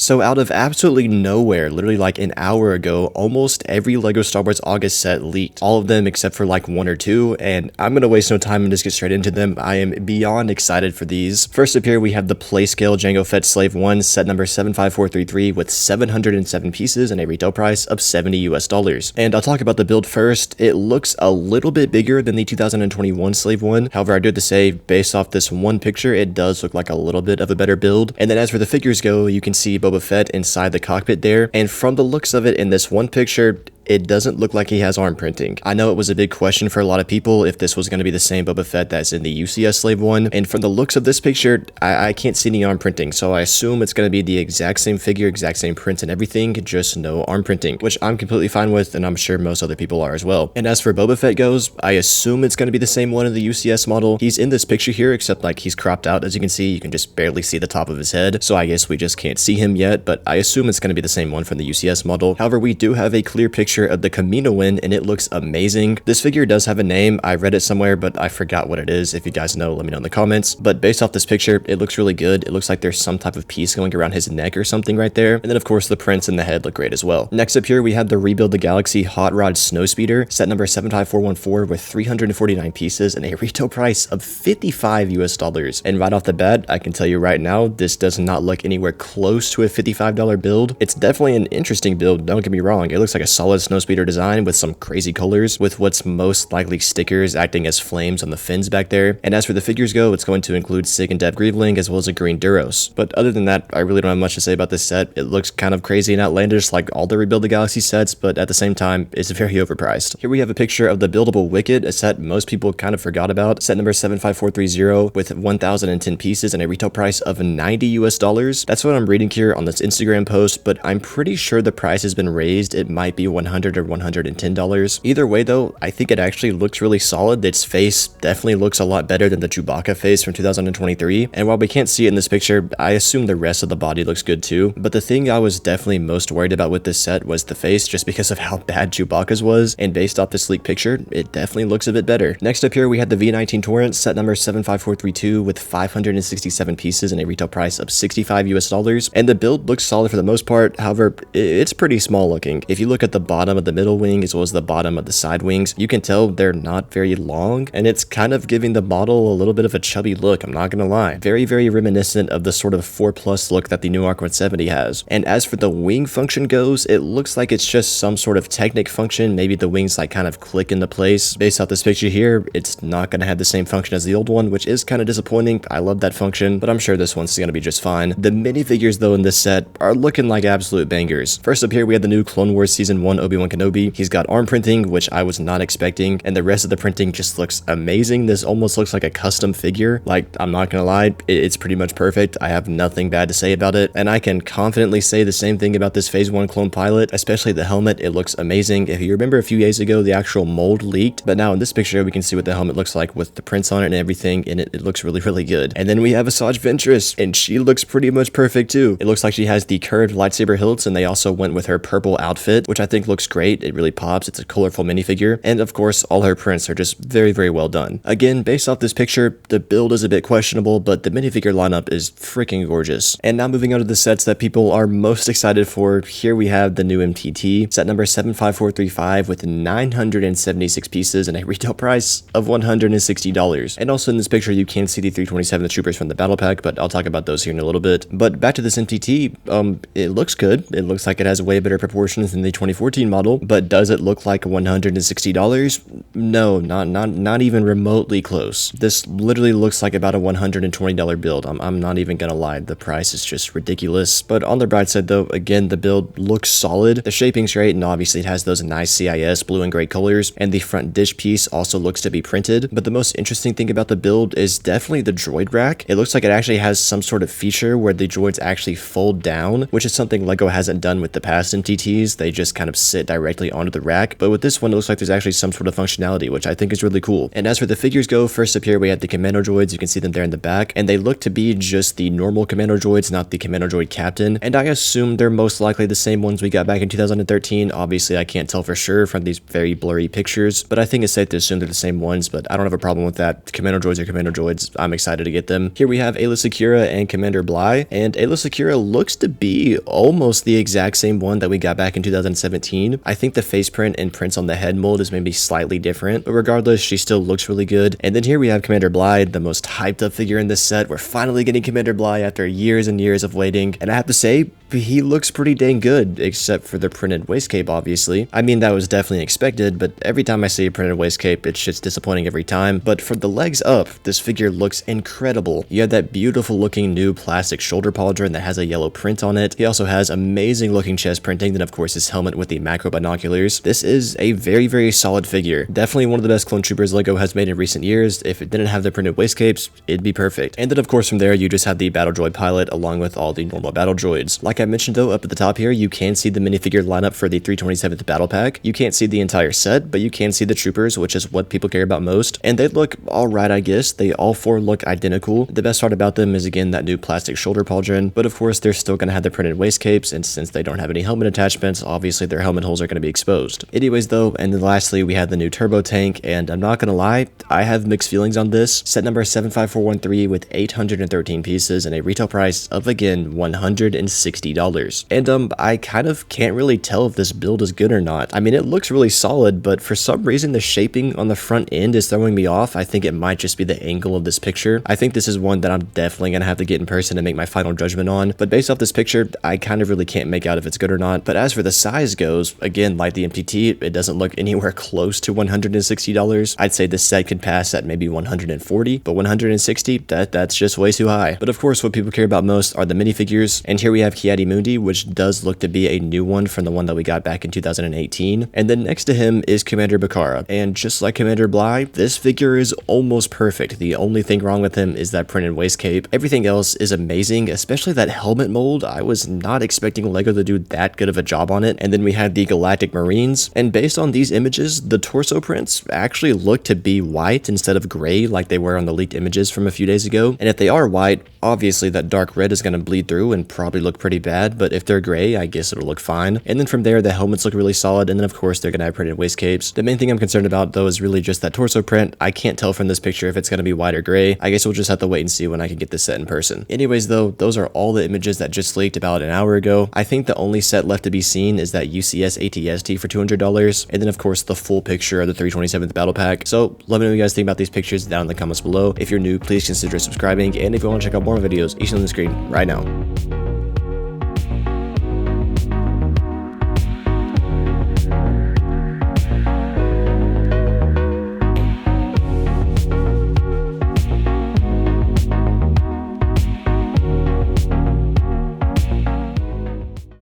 So out of absolutely nowhere, literally like an hour ago, almost every LEGO Star Wars August set leaked. All of them except for like one or two, and I'm gonna waste no time and just get straight into them. I am beyond excited for these. First up here, we have the Playscale Jango Fett Slave 1, set number 75433 with 707 pieces and a retail price of $70 US. And I'll talk about the build first. It looks a little bit bigger than the 2021 Slave 1. However, I do have to say, based off this one picture, it does look like a little bit of a better build. And then as for the figures go, you can see Boba Fett inside the cockpit there, and from the looks of it in this one picture, it doesn't look like he has arm printing. I know it was a big question for a lot of people if this was going to be the same Boba Fett that's in the UCS Slave 1, and from the looks of this picture, I can't see any arm printing, so I assume it's going to be the exact same figure, exact same print and everything, just no arm printing, which I'm completely fine with, and I'm sure most other people are as well. And as for Boba Fett goes, I assume it's going to be the same one in the UCS model. He's in this picture here, except like he's cropped out. As you can see, you can just barely see the top of his head, so I guess we just can't see him yet, but I assume it's going to be the same one from the UCS model. However, we do have a clear picture of the Camino win, and it looks amazing. This figure does have a name. I read it somewhere, but I forgot what it is. If you guys know, let me know in the comments. But based off this picture, it looks really good. It looks like there's some type of piece going around his neck or something right there. And then of course the prints in the head look great as well. Next up here, we have the Rebuild the Galaxy Hotrod Snowspeeder, set number 75414 with 349 pieces and a retail price of $55 US. And right off the bat, I can tell you right now, this does not look anywhere close to a $55 build. It's definitely an interesting build, don't get me wrong. It looks like a solid Snowspeeder design with some crazy colors, with what's most likely stickers acting as flames on the fins back there. And as for the figures go, it's going to include Sig and Dev Grieveling as well as a green Duros. But other than that, I really don't have much to say about this set. It looks kind of crazy and outlandish like all the Rebuild the Galaxy sets, but at the same time, it's very overpriced. Here we have a picture of the Buildable Wicked, a set most people kind of forgot about, set number 75430 with 1,010 pieces and a retail price of $90 US. That's what I'm reading here on this Instagram post, but I'm pretty sure the price has been raised. It might be $100 or $110. Either way though, I think it actually looks really solid. Its face definitely looks a lot better than the Chewbacca face from 2023, and while we can't see it in this picture, I assume the rest of the body looks good too. But the thing I was definitely most worried about with this set was the face, just because of how bad Chewbacca's was, and based off this leaked picture, it definitely looks a bit better. Next up here, we had the V19 Torrent, set number 75432 with 567 pieces and a retail price of $65 US, and the build looks solid for the most part. However, it's pretty small looking. If you look at the bottom of the middle wing as well as the bottom of the side wings, you can tell they're not very long, and it's kind of giving the model a little bit of a chubby look, I'm not gonna lie. Very, very reminiscent of the sort of 4+ look that the new ARC 170 has. And as for the wing function goes, it looks like it's just some sort of Technic function. Maybe the wings like kind of click into place. Based off this picture here, it's not gonna have the same function as the old one, which is kind of disappointing. I love that function, but I'm sure this one's gonna be just fine. The minifigures though in this set are looking like absolute bangers. First up here, we have the new Clone Wars Season 1 Obi-Wan Kenobi. He's got arm printing, which I was not expecting, and the rest of the printing just looks amazing. This almost looks like a custom figure. Like, I'm not gonna lie, it's pretty much perfect. I have nothing bad to say about it, and I can confidently say the same thing about this Phase 1 clone pilot, especially the helmet. It looks amazing. If you remember a few days ago, the actual mold leaked, but now in this picture, we can see what the helmet looks like with the prints on it and everything, and it looks really, really good. And then we have Asajj Ventress, and she looks pretty much perfect too. It looks like she has the curved lightsaber hilts, and they also went with her purple outfit, which I think looks great. It really pops. It's a colorful minifigure, and of course, all her prints are just very, very well done. Again, based off this picture, the build is a bit questionable, but the minifigure lineup is freaking gorgeous. And now moving on to the sets that people are most excited for, here we have the new MTT, set number 75435 with 976 pieces and a retail price of $160. And also in this picture, you can see the 327 troopers from the battle pack, but I'll talk about those here in a little bit. But back to this MTT, it looks good. It looks like it has way better proportions than the 2014 model, but does it look like $160? No, not even remotely close. This literally looks like about a $120 build. I'm not even gonna lie, the price is just ridiculous. But on the bright side though, again, the build looks solid. The shaping's great, and obviously it has those nice CIS blue and gray colors, and the front dish piece also looks to be printed. But the most interesting thing about the build is definitely the droid rack. It looks like it actually has some sort of feature where the droids actually fold down, which is something LEGO hasn't done with the past MTTs. They just kind of sit sit directly onto the rack, but with this one, it looks like there's actually some sort of functionality, which I think is really cool. And as for the figures go, first up here, we have the Commando Droids. You can see them there in the back, and they look to be just the normal Commando Droids, not the Commando Droid Captain, and I assume they're most likely the same ones we got back in 2013. Obviously, I can't tell for sure from these very blurry pictures, but I think it's safe to assume they're the same ones, but I don't have a problem with that. Commando Droids are Commando Droids. I'm excited to get them. Here we have Ayla Secura and Commander Bly, and Ayla Secura looks to be almost the exact same one that we got back in 2017. I think the face print and prints on the head mold is maybe slightly different, but regardless, she still looks really good. And then here we have Commander Bly, the most hyped up figure in this set. We're finally getting Commander Bly after years and years of waiting, and I have to say, he looks pretty dang good, except for the printed waist cape, obviously. I mean, that was definitely expected, but every time I see a printed waist cape, it's just disappointing every time. But for the legs up, this figure looks incredible. You have that beautiful looking new plastic shoulder pauldron that has a yellow print on it. He also has amazing looking chest printing, then of course his helmet with the macro binoculars. This is a very, very solid figure. Definitely one of the best Clone Troopers LEGO has made in recent years. If it didn't have the printed waist capes, it'd be perfect. And then of course from there, you just have the battle droid pilot along with all the normal battle droids. Like I mentioned though, up at the top here, you can see the minifigure lineup for the 327th battle pack. You can't see the entire set, but you can see the troopers, which is what people care about most. And they look alright, I guess. They all four look identical. The best part about them is again that new plastic shoulder pauldron, but of course they're still going to have the printed waist capes, and since they don't have any helmet attachments, obviously their helmet holes are going to be exposed. Anyways though, and then lastly we have the new turbo tank, and I'm not going to lie, I have mixed feelings on this. Set number 75413 with 813 pieces and a retail price of again $160. And I kind of can't really tell if this build is good or not. I mean, it looks really solid, but for some reason the shaping on the front end is throwing me off. I think it might just be the angle of this picture. I think this is one that I'm definitely gonna have to get in person and make my final judgment on, but based off this picture, I kind of really can't make out if it's good or not. But as for the size goes, again, like the MTT, it doesn't look anywhere close to $160. I'd say this set could pass at maybe 140, but 160, that's just way too high. But of course, what people care about most are the minifigures, and here we have Ki-Adi Mundi, which does look to be a new one from the one that we got back in 2018. And then next to him is Commander Bakara. And just like Commander Bly, this figure is almost perfect. The only thing wrong with him is that printed waist cape. Everything else is amazing, especially that helmet mold. I was not expecting LEGO to do that good of a job on it. And then we have the Galactic Marines. And based on these images, the torso prints actually look to be white instead of gray like they were on the leaked images from a few days ago. And if they are white, obviously that dark red is going to bleed through and probably look pretty bad, but if they're gray, I guess it'll look fine. And then from there, the helmets look really solid, and then of course they're going to have printed waist capes. The main thing I'm concerned about though is really just that torso print. I can't tell from this picture if it's going to be white or gray. I guess we'll just have to wait and see when I can get this set in person. Anyways though, those are all the images that just leaked about an hour ago. I think the only set left to be seen is that UCS ATST for $200, and then of course the full picture of the 327th battle pack. So let me know what you guys think about these pictures down in the comments below. If you're new, please consider subscribing, and if you want to check out more videos, each on the screen right now.